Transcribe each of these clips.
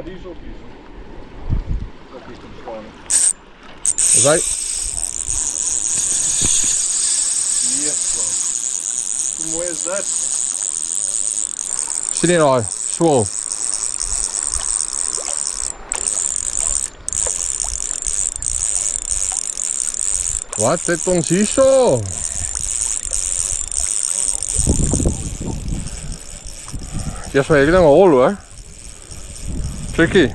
die is op hier. Dat is hem slaan. Is hy? Yes, man. Hoe mooi is dat? Sien jy daai? Swol. Wat het ons hier so? Jy is my hele ding hol hoor. Klikkie.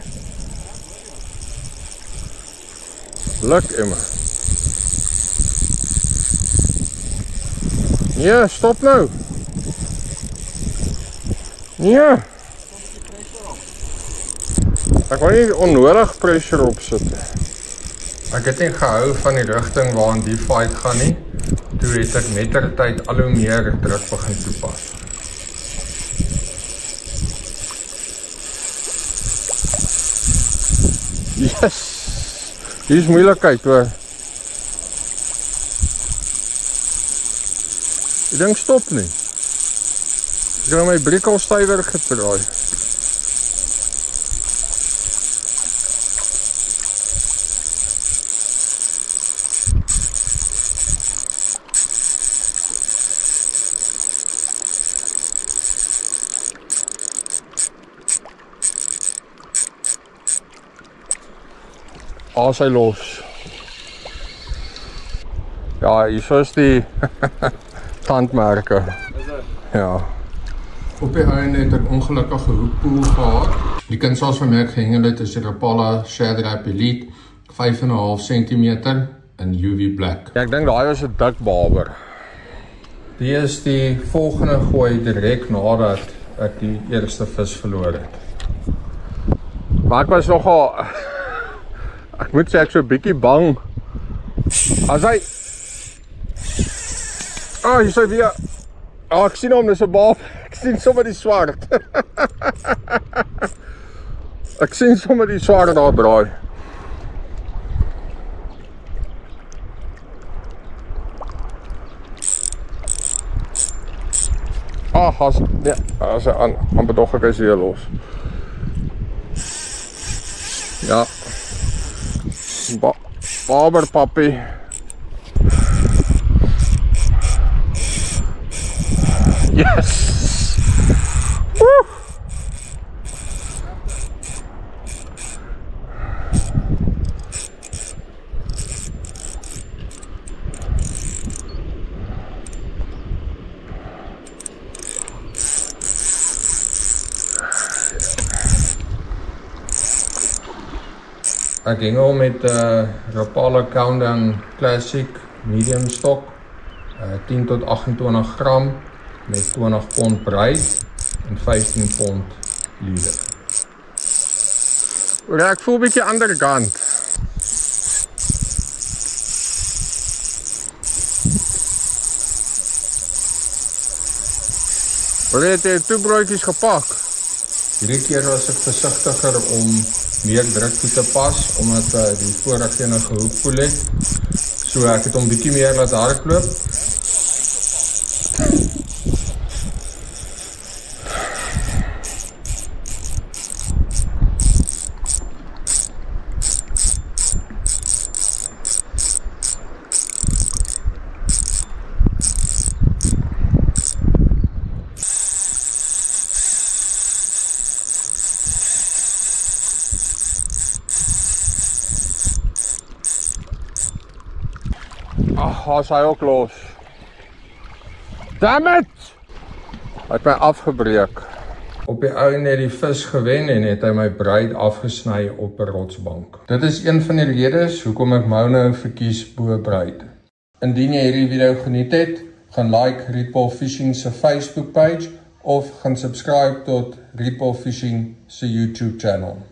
Luk Emma. Nee, stop nou. Nee. Ek wil nie onnodig pressure opsit. Ek het nie gehou van die rigting waarin die fight gaan nie. Toe het ek mettertyd al hoe meer druk begin toepas. Yes! Hier is moeilikheid hoor. Die ding stop nie. Ek het my breek al stywer gedraai. As hy los. Ja, hier is die tandmerke. Is dit? Ja. Op die einde het ek ongelukkige hoekpoel gehad. Die kind soos van my gehengel het is die Rapala Shadrap Elite 5,5 cm in UV black. Ja, ek dink daai was 'n dik barber. Die is die volgende gooi direk nadat ek die eerste vis verloor het. Maar ek was nogal ek moet sê ek so 'n bietjie bang. As hy hier is hy weer. Ek sien hom, dis 'n baaf. Ek sien sommer die swart. Ek sien sommer die swart daar braai. As hy amper toch ek is hier los. Ja. Barber papi. Yes! Woo! Ek hengel met Rapala Countdown Classic medium stok, 10 tot 28 gram met 20 pond breed en 15 pond lieder. Ja, ek voel 'n bietjie ander kant. Wat het jy toe broodjies gepak? Hierdie keer was ek versigtiger om meer druk toe te pas, omdat die vorige ene gehoekpoel het. So ek het hom bietjie meer laat hardloop. As hy ook los. Damn it! Hy het my afgebreek. Op die einde het die vis gewen en het hy my breed afgesny op 'n rotsbank. Dit is een van die redes hoekom ek Mono verkies bo breed. Indien jy hierdie video geniet het, gaan like Rietpaul Fishing se Facebook page of gaan subscribe tot Rietpaul Fishing se YouTube channel.